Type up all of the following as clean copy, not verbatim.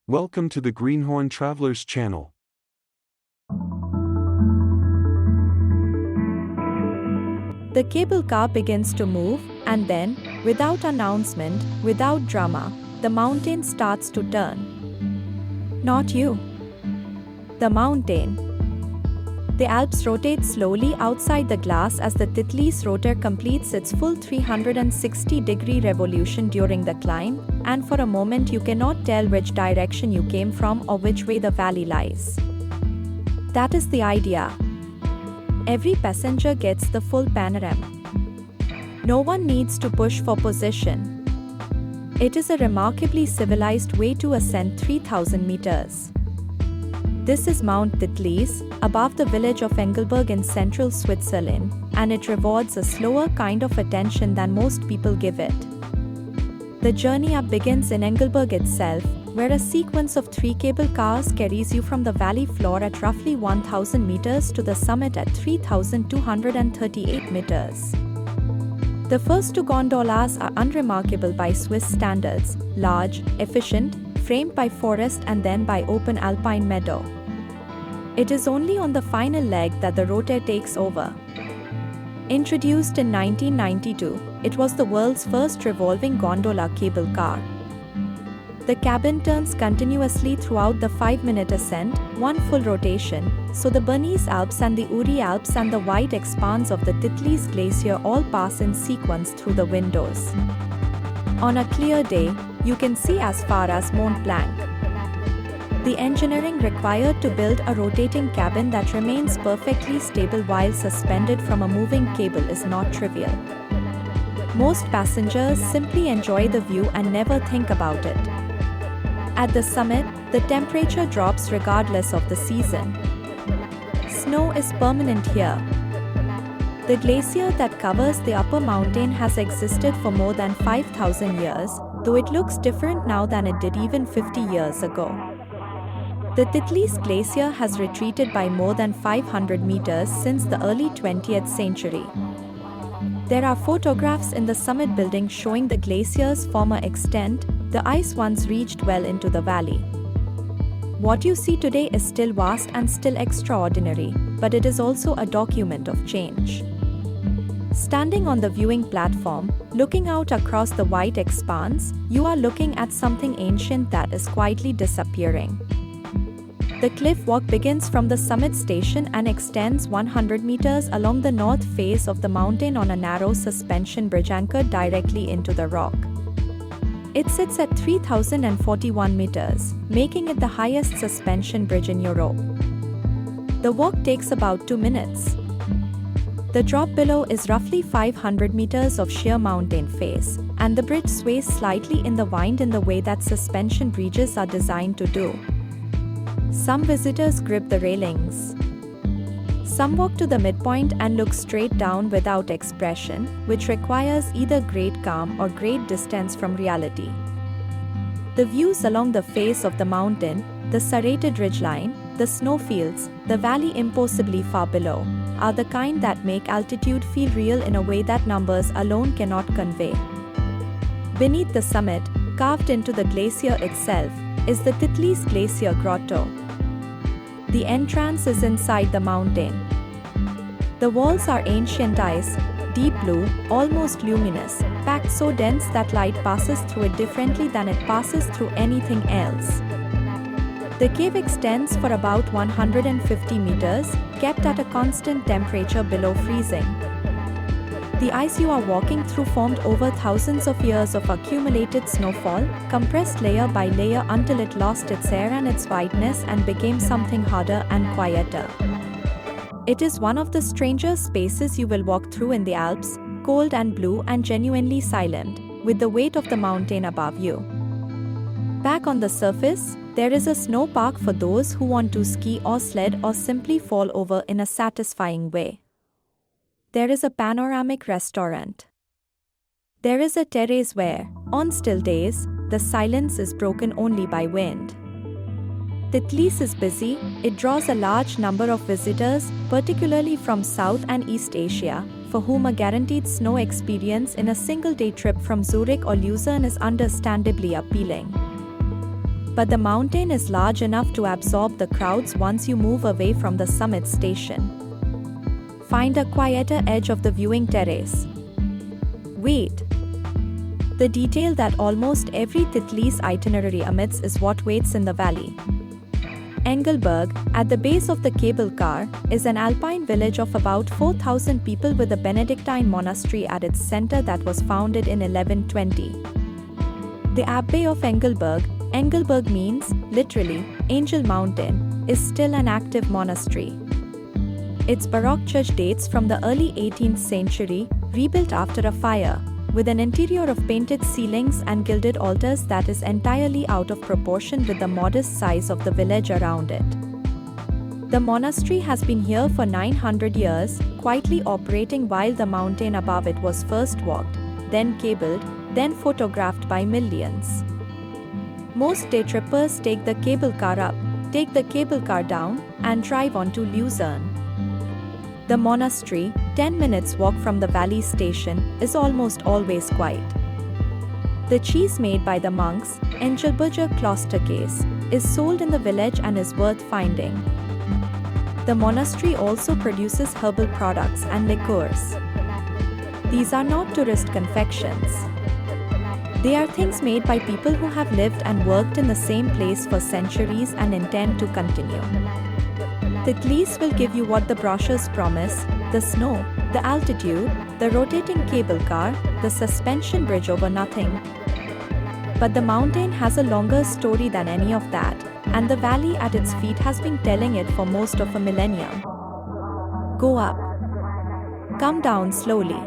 Welcome to the Greenhorn Travelers channel. The cable car begins to move, and then, without announcement, without drama, the mountain starts to turn. Not you. The mountain. The Alps rotate slowly outside the glass as the Titlis Rotair completes its full 360-degree revolution during the climb, and for a moment you cannot tell which direction you came from or which way the valley lies. That is the idea. Every passenger gets the full panorama. No one needs to push for position. It is a remarkably civilized way to ascend 3,000 meters. This is Mount Titlis, above the village of Engelberg in central Switzerland, and it rewards a slower kind of attention than most people give it. The journey up begins in Engelberg itself, where a sequence of 3 cable cars carries you from the valley floor at roughly 1,000 meters to the summit at 3,238 meters. The first 2 gondolas are unremarkable by Swiss standards, large, efficient, framed by forest and then by open alpine meadow. It is only on the final leg that the Rotair takes over. Introduced in 1992, it was the world's first revolving gondola cable car. The cabin turns continuously throughout the 5-minute ascent, 1 full rotation, so the Bernese Alps and the Uri Alps and the wide expanse of the Titlis glacier all pass in sequence through the windows. On a clear day, you can see as far as Mont Blanc. The engineering required to build a rotating cabin that remains perfectly stable while suspended from a moving cable is not trivial. Most passengers simply enjoy the view and never think about it. At the summit, the temperature drops regardless of the season. Snow is permanent here. The glacier that covers the upper mountain has existed for more than 5,000 years, though it looks different now than it did even 50 years ago. The Titlis glacier has retreated by more than 500 meters since the early 20th century. There are photographs in the summit building showing the glacier's former extent. The ice once reached well into the valley. What you see today is still vast and still extraordinary, but it is also a document of change. Standing on the viewing platform, looking out across the wide expanse, you are looking at something ancient that is quietly disappearing. The cliff walk begins from the summit station and extends 100 meters along the north face of the mountain on a narrow suspension bridge anchored directly into the rock. It sits at 3,041 meters, making it the highest suspension bridge in Europe. The walk takes about 2 minutes. The drop below is roughly 500 meters of sheer mountain face, and the bridge sways slightly in the wind in the way that suspension bridges are designed to do. Some visitors grip the railings. Some walk to the midpoint and look straight down without expression, which requires either great calm or great distance from reality. The views along the face of the mountain, the serrated ridgeline, the snowfields, the valley impossibly far below, are the kind that make altitude feel real in a way that numbers alone cannot convey. Beneath the summit, carved into the glacier itself, is the Titlis Glacier Grotto. The entrance is inside the mountain. The walls are ancient ice, deep blue, almost luminous, packed so dense that light passes through it differently than it passes through anything else. The cave extends for about 150 meters, kept at a constant temperature below freezing. The ice you are walking through formed over thousands of years of accumulated snowfall, compressed layer by layer until it lost its air and its wideness and became something harder and quieter. It is one of the strangest spaces you will walk through in the Alps, cold and blue and genuinely silent, with the weight of the mountain above you. Back on the surface, there is a snow park for those who want to ski or sled or simply fall over in a satisfying way. There is a panoramic restaurant. There is a terrace where, on still days, the silence is broken only by wind. Titlis is busy. It draws a large number of visitors, particularly from South and East Asia, for whom a guaranteed snow experience in a single-day trip from Zurich or Lucerne is understandably appealing. But the mountain is large enough to absorb the crowds once you move away from the summit station. Find a quieter edge of the viewing terrace. Wait. The detail that almost every Titlis itinerary omits is what waits in the valley. Engelberg, at the base of the cable car, is an alpine village of about 4,000 people with a Benedictine monastery at its center that was founded in 1120. The Abbey of Engelberg, Engelberg means, literally, Angel Mountain, is still an active monastery. Its Baroque church dates from the early 18th century, rebuilt after a fire, with an interior of painted ceilings and gilded altars that is entirely out of proportion with the modest size of the village around it. The monastery has been here for 900 years, quietly operating while the mountain above it was first walked, then cabled, then photographed by millions. Most day trippers take the cable car up, take the cable car down, and drive on to Luzerne. The monastery, 10 minutes walk from the valley station, is almost always quiet. The cheese made by the monks, Engelberger Klosterkäse, is sold in the village and is worth finding. The monastery also produces herbal products and liqueurs. These are not tourist confections. They are things made by people who have lived and worked in the same place for centuries and intend to continue. Titlis will give you what the brochures promise: the snow, the altitude, the rotating cable car, the suspension bridge over nothing. But the mountain has a longer story than any of that, and the valley at its feet has been telling it for most of a millennium. Go up. Come down slowly.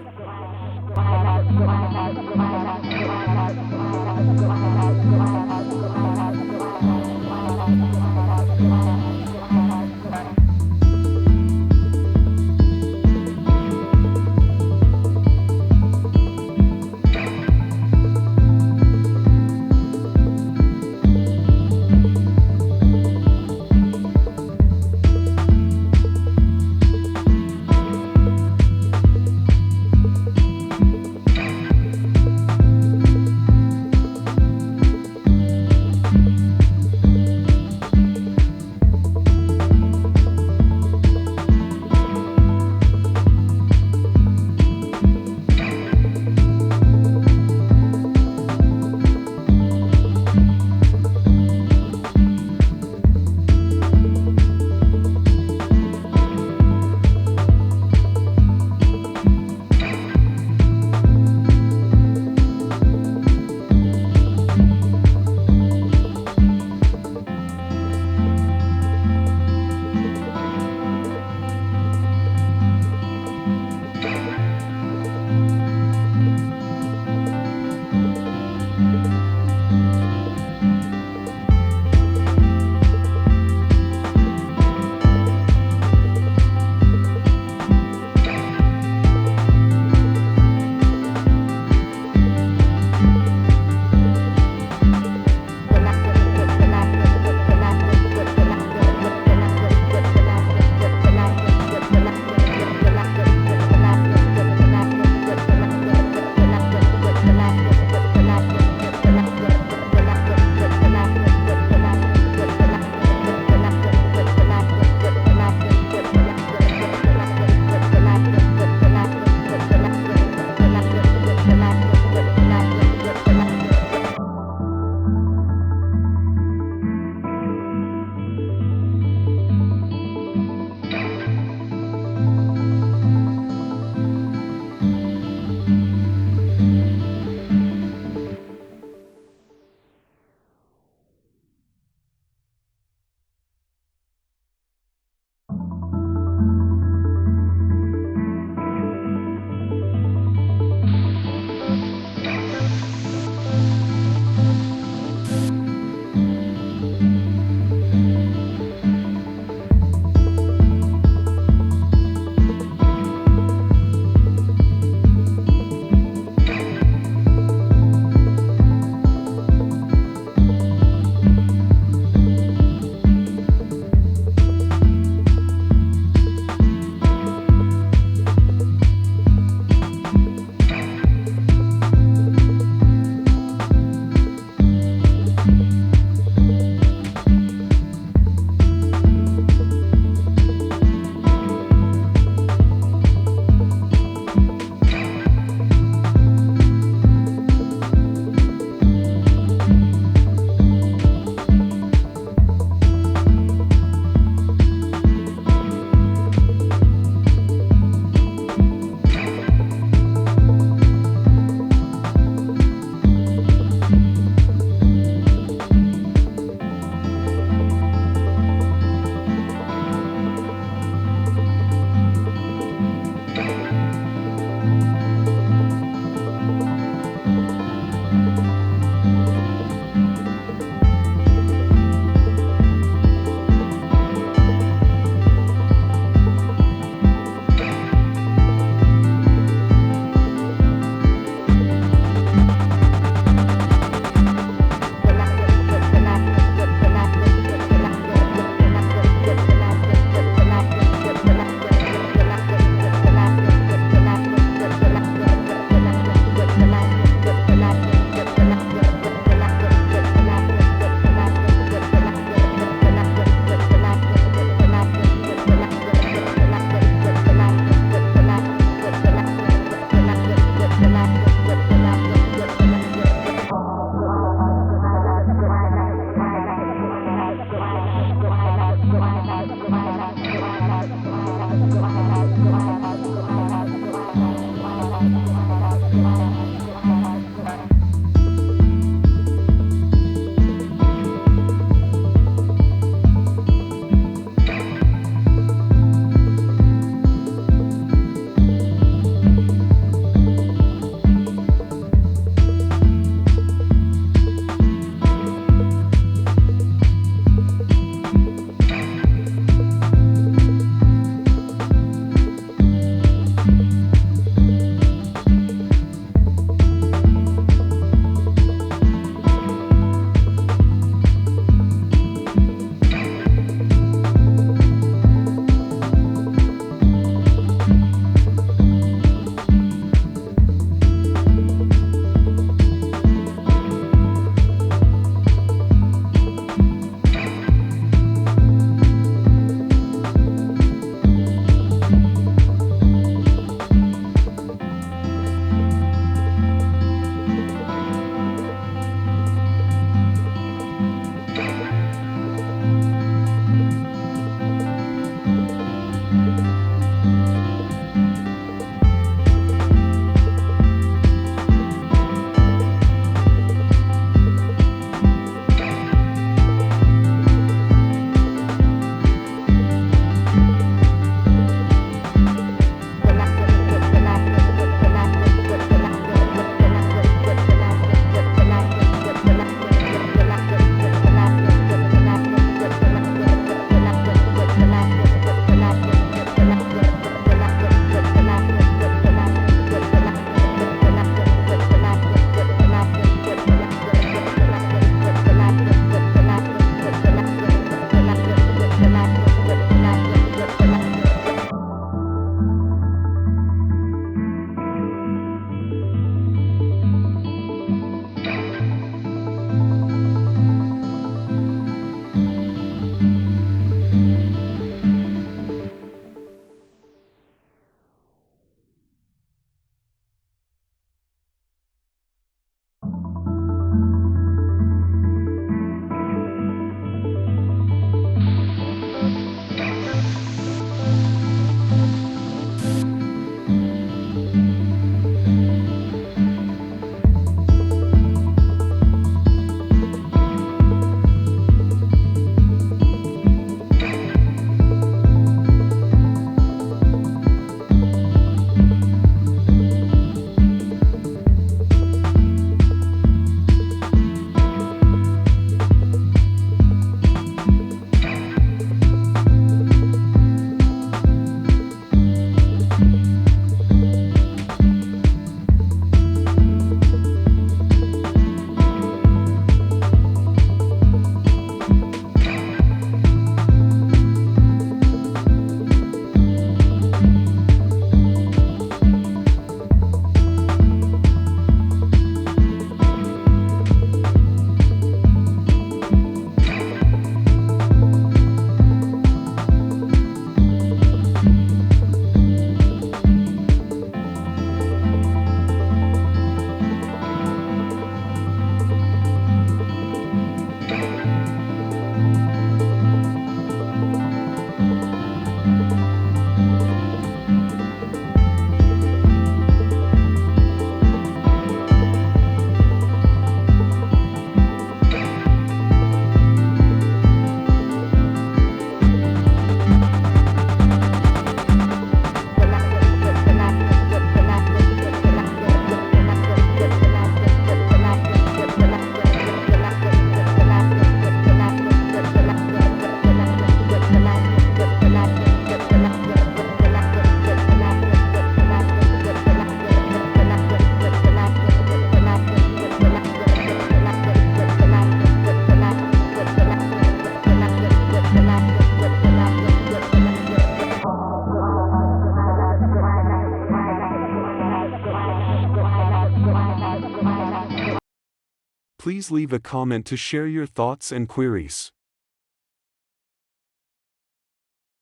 Please leave a comment to share your thoughts and queries.